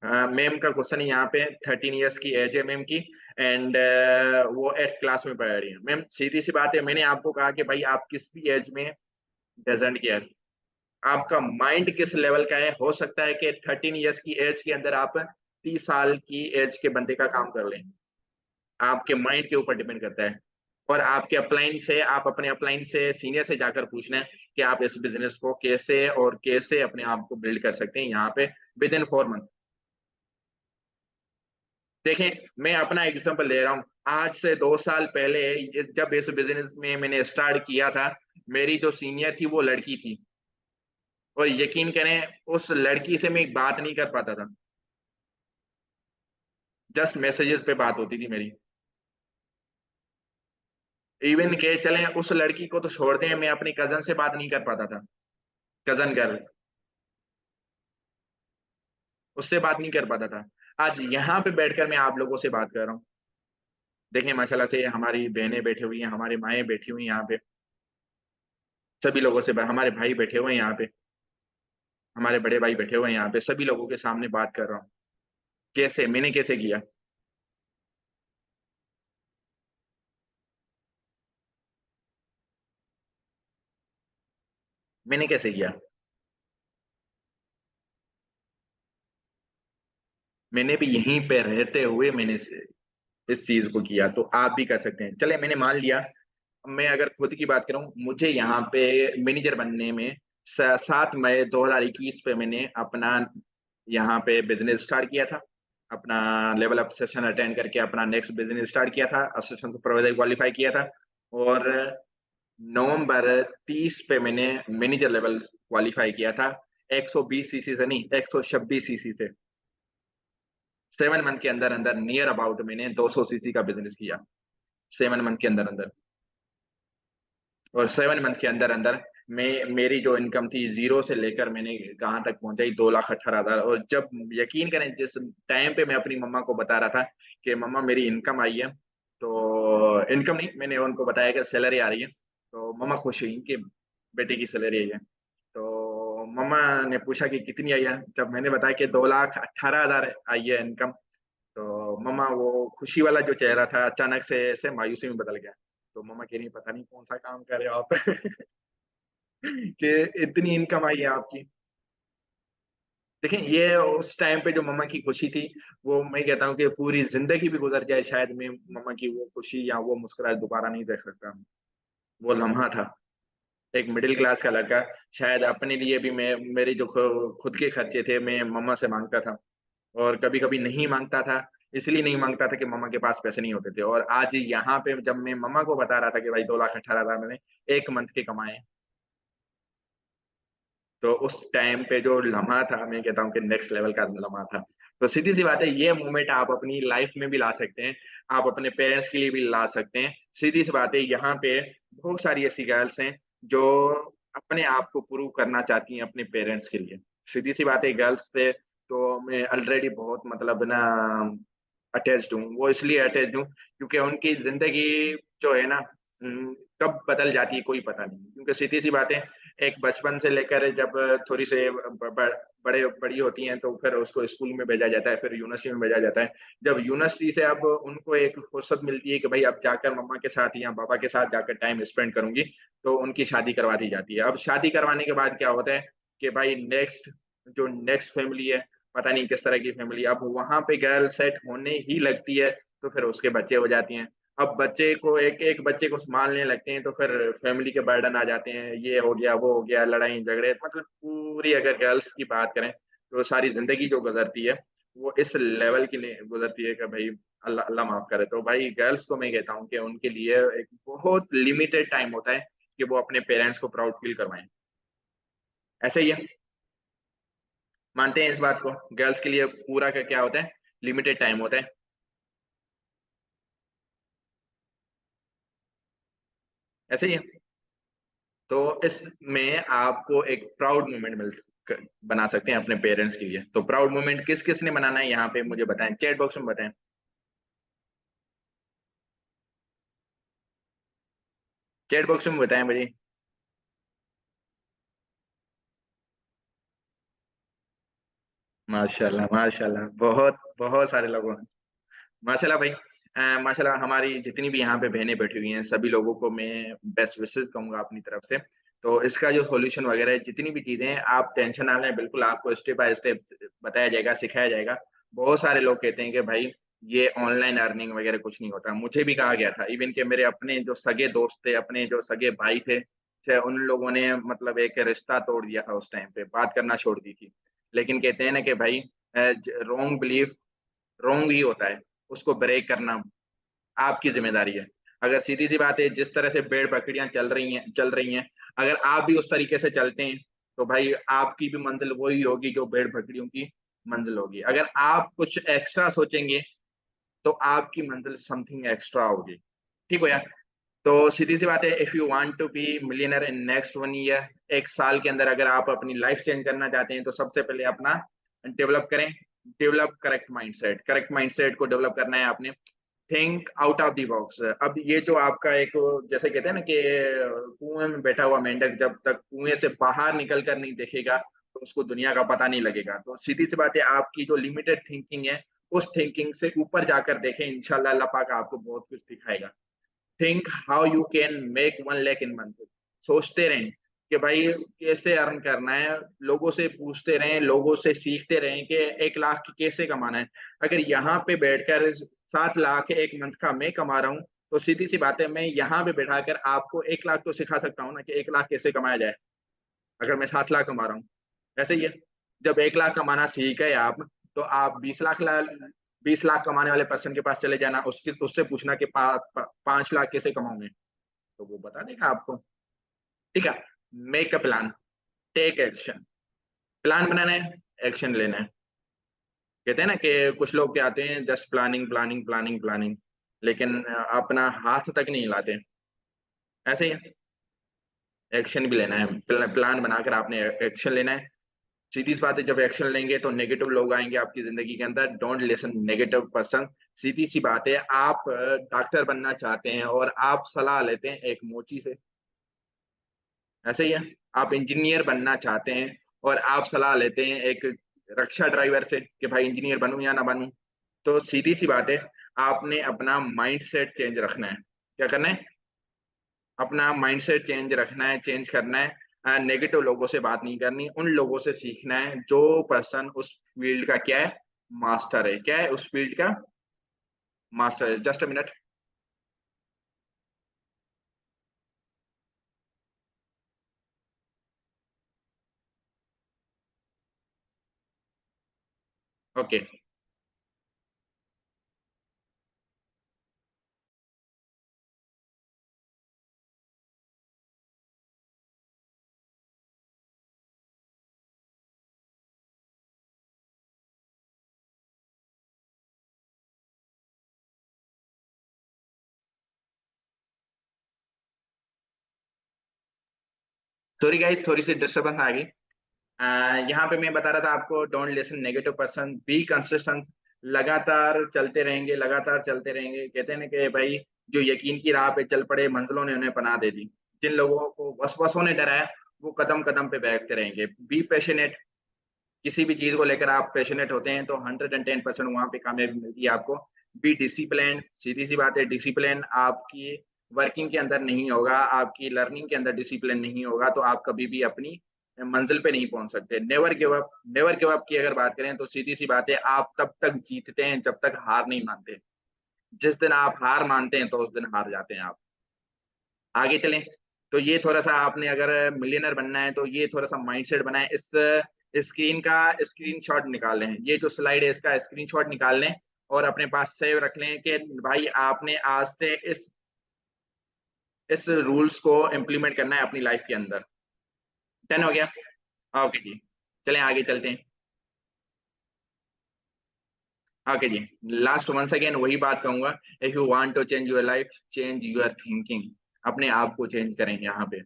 मैम का क्वेश्चन है यहाँ पे, 13 ईयर्स की एज है मैम की, एंड वो 8th क्लास में पढ़ रही है। मैम सीधी सी बात है, मैंने आपको कहा कि भाई आप किस भी एज में डजेंट केयर, आपका माइंड किस लेवल का है। हो सकता है कि 13 ईयर्स की एज के अंदर आप 30 साल की एज के बंदे का काम कर लें। आपके माइंड के ऊपर डिपेंड करता है। और आपके अपलाइन से, आप अपने अपलाइन से सीनियर से जाकर पूछना है कि आप इस बिजनेस को कैसे और कैसे अपने आप को बिल्ड कर सकते हैं यहाँ पे विद इन 4 मंथ। देखें, मैं अपना एग्जांपल ले रहा हूँ। आज से 2 साल पहले जब इस बिजनेस में मैंने स्टार्ट किया था, मेरी जो सीनियर थी वो लड़की थी, और यकीन करें उस लड़की से मैं एक बात नहीं कर पाता था। जस्ट मैसेजेस पे बात होती थी मेरी। इवन के चलें, उस लड़की को तो छोड़ दें, मैं अपनी कजन से बात नहीं कर पाता था। कजन गर्ल, उससे बात नहीं कर पाता था। आज यहाँ पे बैठकर मैं आप लोगों से बात कर रहा हूँ। देखें, माशाल्लाह से हमारी बहनें बैठी हुई हैं, हमारी माएँ बैठी हुई हैं यहाँ पे, सभी लोगों से हमारे भाई बैठे हुए हैं यहाँ पे, हमारे बड़े भाई बैठे हुए हैं यहाँ पे, सभी लोगों के सामने बात कर रहा हूँ। कैसे, मैंने कैसे किया? मैंने कैसे किया? मैंने भी यहीं पे रहते हुए मैंने इस चीज को किया, तो आप भी कर सकते हैं। चले, मैंने मान लिया। मैं अगर खुद की बात करूं, मुझे यहाँ पे मैनेजर बनने में 7 मई 2021 पे मैंने अपना यहाँ पे बिजनेस स्टार्ट किया था। अपना लेवल अप सेशन अटेंड करके अपना नेक्स्ट बिजनेस स्टार्ट किया था, असिस्टेंट सुपरवाइजर क्वालिफाई किया था। और नवंबर 30 पे मैंने मैनेजर लेवल क्वालिफाई किया था। 120 सीसी से नहीं, 126 सीसी से। 7 मंथ के अंदर अंदर नियर अबाउट मैंने 200 सीसी का बिजनेस किया, 7 मंथ के अंदर अंदर। और 7 मंथ के अंदर अंदर मैं, मेरी जो इनकम थी जीरो से लेकर मैंने कहाँ तक पहुंचाई, 2,18,000। और जब, यकीन करें, जिस टाइम पे मैं अपनी मम्मा को बता रहा था कि मम्मा मेरी इनकम आई है, तो इनकम नहीं, मैंने उनको बताया कि सैलरी आ रही है, तो मम्मा खुश हुई कि बेटे की सैलरी आई है। तो मम्मा ने पूछा कि कितनी आई है, जब मैंने बताया कि 2,18,000 आई है इनकम, तो मम्मा वो खुशी वाला जो चेहरा था अचानक से मायूसी में बदल गया। तो मम्मा कह रही पता नहीं कौन सा काम कर रहे हो आप कि इतनी इनकम आई है आपकी। देखें, ये उस टाइम पे जो मम्मा की खुशी थी, वो मैं कहता हूँ कि पूरी जिंदगी भी गुजर जाए शायद मैं मम्मा की वो खुशी या वो मुस्कुराहट दोबारा नहीं देख सकता। वो लम्हा था। एक मिडिल क्लास का लड़का, शायद अपने लिए भी मैं, मेरी जो खुद के खर्चे थे मैं मम्मा से मांगता था। और कभी कभी नहीं मांगता था, इसलिए नहीं मांगता था कि मम्मा के पास पैसे नहीं होते थे। और आज यहाँ पे जब मैं मम्मा को बता रहा था कि भाई 2,18,000 मैंने 1 मंथ के कमाए, तो उस टाइम पे जो लम्हा था, मैं कहता हूँ कि नेक्स्ट लेवल का लम्हा था। तो सीधी सी बात है, ये मोमेंट आप अपनी लाइफ में भी ला सकते हैं, आप अपने पेरेंट्स के लिए भी ला सकते हैं। सीधी सी बात है, यहाँ पे बहुत सारी ऐसी गर्ल्स हैं जो अपने आप को प्रूव करना चाहती हैं अपने पेरेंट्स के लिए। सीधी सी बात है, गर्ल्स से तो मैं ऑलरेडी बहुत मतलब ना अटैच्ड हूँ। वो इसलिए अटैच्ड हूँ क्योंकि उनकी जिंदगी जो है ना, कब बदल जाती है कोई पता नहीं। क्योंकि सीधी सी बात है, एक बचपन से लेकर जब थोड़ी से बड़ी होती हैं तो फिर उसको स्कूल में भेजा जाता है, फिर यूनिवर्सिटी में भेजा जाता है। जब यूनिवर्सिटी से अब उनको एक फुर्सत मिलती है कि भाई अब जाकर मम्मा के साथ या पापा के साथ जाकर टाइम स्पेंड करूंगी, तो उनकी शादी करवा दी जाती है। अब शादी करवाने के बाद क्या होता है कि भाई नेक्स्ट फैमिली है, पता नहीं किस तरह की फैमिली, अब वहां पे गर्ल सेट होने ही लगती है, तो फिर उसके बच्चे हो जाती हैं। अब बच्चे को एक एक बच्चे को संभालने लगते हैं, तो फिर फैमिली के बर्डन आ जाते हैं, ये हो गया वो हो गया, लड़ाई झगड़े, मतलब पूरी अगर गर्ल्स की बात करें तो सारी जिंदगी जो गुजरती है वो इस लेवल की नहीं गुजरती है कि भाई अल्लाह अल्लाह माफ करे। तो भाई गर्ल्स को मैं कहता हूँ कि उनके लिए एक बहुत लिमिटेड टाइम होता है कि वो अपने पेरेंट्स को प्राउड फील करवाएं। ऐसे ही है, मानते हैं इस बात को? गर्ल्स के लिए पूरा का क्या होता है, लिमिटेड टाइम होता है। ऐसे ही है। तो इसमें आपको एक प्राउड मोमेंट बना सकते हैं अपने पेरेंट्स के लिए। तो प्राउड मोमेंट किस किस ने बनाना है यहाँ पे मुझे बताएं, चैट बॉक्स में बताएं। चैट बॉक्स में बताएं मुझे। माशाल्लाह माशाल्लाह, बहुत बहुत सारे लोगों ने। माशाल्लाह भाई, माशाल्लाह हमारी जितनी भी यहाँ पे बहनें बैठी हुई हैं सभी लोगों को मैं बेस्ट विशेस कहूंगा अपनी तरफ से। तो इसका जो सॉल्यूशन वगैरह है, जितनी भी चीजें हैं, आप टेंशन ना लें, बिल्कुल आपको स्टेप बाय स्टेप बताया जाएगा, सिखाया जाएगा। बहुत सारे लोग कहते हैं कि भाई ये ऑनलाइन अर्निंग वगैरह कुछ नहीं होता, मुझे भी कहा गया था, इवन के मेरे अपने जो सगे दोस्त थे, अपने जो सगे भाई थे, चाहे उन लोगों ने मतलब एक रिश्ता तोड़ दिया था, उस टाइम पे बात करना छोड़ दी थी। लेकिन कहते हैं ना कि भाई रॉन्ग बिलीफ रॉन्ग ही होता है, उसको ब्रेक करना आपकी जिम्मेदारी है। अगर सीधी सी बात है, जिस तरह से भेड़ बकरियां चल रही हैं, अगर आप भी उस तरीके से चलते हैं तो भाई आपकी भी मंजिल वही होगी जो भेड़ बकरियों की मंजिल होगी। अगर आप कुछ एक्स्ट्रा सोचेंगे तो आपकी मंजिल समथिंग एक्स्ट्रा होगी। ठीक हो यार? तो सीधी सी बात है, if you want to be millionaire in next 1 year, एक साल के अंदर अगर आप अपनी लाइफ चेंज करना चाहते हैं तो सबसे पहले अपना डेवलप करें। डेवलप करेक्ट माइंडसेट को डेवलप करना है आपने। Think out of the box. अब ये जो आपका एक, जैसे कहते हैं ना कि कुएं में बैठा हुआ मेंढक जब तक कुएं से बाहर निकल कर नहीं देखेगा तो उसको दुनिया का पता नहीं लगेगा। तो सीधी सी बात है, आपकी जो लिमिटेड थिंकिंग है उस थिंकिंग से ऊपर जाकर देखें, इंशाल्लाह अल्लाह पाक आपको बहुत कुछ दिखाएगा। Think how you can make 1 lakh in month. सोचते रहें कि भाई कैसे अर्न करना है, लोगों से पूछते रहें, लोगों से सीखते रहें कि 1 लाख कैसे कमाना है। अगर यहाँ पे बैठकर 7 लाख एक मंथ का मैं कमा रहा हूँ, तो सीधी सी बात है, मैं यहाँ पे बैठाकर आपको 1 लाख तो सिखा सकता हूँ ना कि 1 लाख कैसे कमाया जाए, अगर मैं 7 लाख कमा रहा हूँ। ऐसे ही है, जब 1 लाख कमाना सीख गए आप, तो आप 20 लाख कमाने वाले पर्सन के पास चले जाना, उसके उससे पूछना कि 5 लाख कैसे कमाऊंगे, तो वो बता देगा आपको। ठीक है? Make a plan, take action. Plan बनाना है, एक्शन लेना है। कहते हैं ना कि कुछ लोग क्या आते हैं, just planning planning planning planning, लेकिन अपना हाथ तक नहीं हिलाते। ऐसे ही है, एक्शन भी लेना है। प्लान बनाकर आपने एक्शन लेना है। सीधी सी बात है, जब एक्शन लेंगे तो नेगेटिव लोग आएंगे आपकी जिंदगी के अंदर, डोंट लिसन नेगेटिव पर्सन। सीधी सी बात है, आप डॉक्टर बनना चाहते हैं और आप सलाह लेते हैं एक मोची से। ऐसे ही है, आप इंजीनियर बनना चाहते हैं और आप सलाह लेते हैं एक रक्षा ड्राइवर से कि भाई इंजीनियर बनूं या ना बनूं। तो सीधी सी बात है, आपने अपना माइंड सेट चेंज रखना है। क्या करना है? अपना माइंड सेट चेंज रखना है, चेंज करना है। नेगेटिव लोगों से बात नहीं करनी, उन लोगों से सीखना है जो पर्सन उस फील्ड का क्या है, मास्टर है। क्या है उस फील्ड का? मास्टर है। Just a minute. Okay. Sorry guys, थोड़ी सी डिस्टर्बेंस आ गई। यहाँ पे मैं बता रहा था आपको, don't listen negative person, be consistent. लगातार चलते रहेंगे, लगातार चलते रहेंगे। कहते हैं ना कि भाई जो यकीन की राह पे चल पड़े, मंजिलों ने उन्हें पनाह दे दी। जिन लोगों को वसवसों ने डराया, वो कदम कदम पे बैठते रहेंगे। बी पैशनेट, किसी भी चीज को लेकर आप पैशनेट होते हैं तो 110% वहां पे कामयाबी मिलती है आपको। बी डिसिप्लिन, सीधी सी बात है, डिसिप्लिन आपकी वर्किंग के अंदर नहीं होगा, आपकी लर्निंग के अंदर डिसिप्लिन नहीं होगा तो आप कभी भी अपनी मंजिल पे नहीं पहुंच सकते। Never give up, never give up की अगर बात करें तो सीधी सी बात है, आप तब तक जीतते हैं जब तक हार नहीं मानते। जिस दिन आप हार मानते हैं तो उस दिन हार जाते हैं आप। आगे चलें, तो ये थोड़ा-सा आपने अगर मिलियनेयर बनना है तो ये थोड़ा-सा माइंडसेट बनाएँ। इस स्क्रीन का स्क्रीनशॉट निकाल लें। ये जो स्लाइड है इसका स्क्रीनशॉट निकाल लें और अपने पास सेव रख लें कि भाई आपने आज से इस रूल्स को इम्प्लीमेंट करना है अपनी लाइफ के अंदर। डन हो गया? ओके जी। चलें आगे चलते हैं। ओके जी। लास्ट वन्स अगेन वही बात कहूँगा, if you want to change your life, change your thinking. अपने आप को चेंज करें यहाँ पे।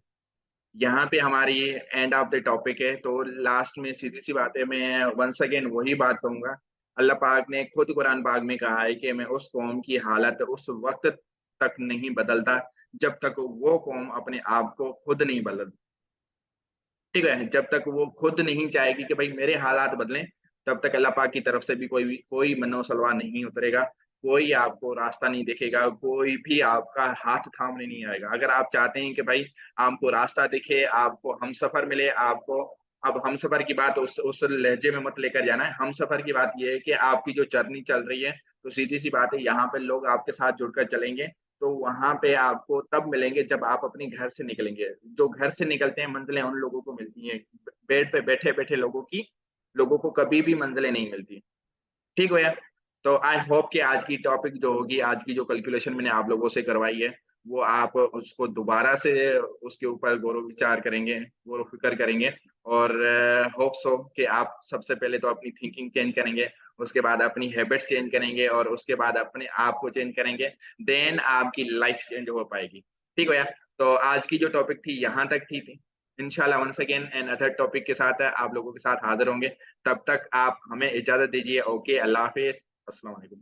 यहाँ पे हमारी एंड ऑफ द टॉपिक है, तो लास्ट में सीधी सी बात है, मैं वंस अगेन वही बात कहूंगा। अल्लाह पाक ने खुद कुरान पाक में कहा है कि मैं उस कौम की हालत उस वक्त तक नहीं बदलता जब तक वो कौम अपने आप को खुद नहीं बदल, ठीक है, जब तक वो खुद नहीं चाहेगी कि भाई मेरे हालात बदलें, तब तक अल्लाह पाक की तरफ से भी कोई मनो-सलवा नहीं उतरेगा, कोई आपको रास्ता नहीं दिखेगा, कोई भी आपका हाथ थामने नहीं आएगा। अगर आप चाहते हैं कि भाई आपको रास्ता दिखे, आपको हमसफ़र मिले, आपको अब हमसफ़र की बात उस लहजे में मत लेकर जाना है। हमसफ़र की बात ये है कि आपकी जो जर्नी चल रही है, तो सीधी-सी बात है, यहाँ पे लोग आपके साथ जुड़कर चलेंगे, तो वहाँ पे आपको तब मिलेंगे जब आप अपने घर से निकलेंगे। जो घर से निकलते हैं मंज़िलें उन लोगों को मिलती हैं। बेड पे बैठे-बैठे लोगों को कभी भी मंज़िलें नहीं मिलती। ठीक भैया? तो आई होप कि आज की टॉपिक जो होगी, आज की जो कैलकुलेशन मैंने आप लोगों से करवाई है, वो आप उसको दोबारा से उसके ऊपर गौर-विचार करेंगे, गौर-फ़िक्र करेंगे और होप सो कि आप सबसे पहले तो अपनी थिंकिंग चेंज करेंगे, उसके बाद अपनी हैबिट्स चेंज करेंगे और उसके बाद अपने आप को चेंज करेंगे, देन आपकी लाइफ़ चेंज हो पाएगी। ठीक भैया? तो आज की जो टॉपिक थी, यहाँ तक थी। इंशाल्लाह once again another topic के साथ आप लोगों के साथ हाज़िर होंगे। तब तक आप हमें इजाज़त दीजिए। ओके, अल्लाह हाफ़िज़। अस्सलाम वालेकुम।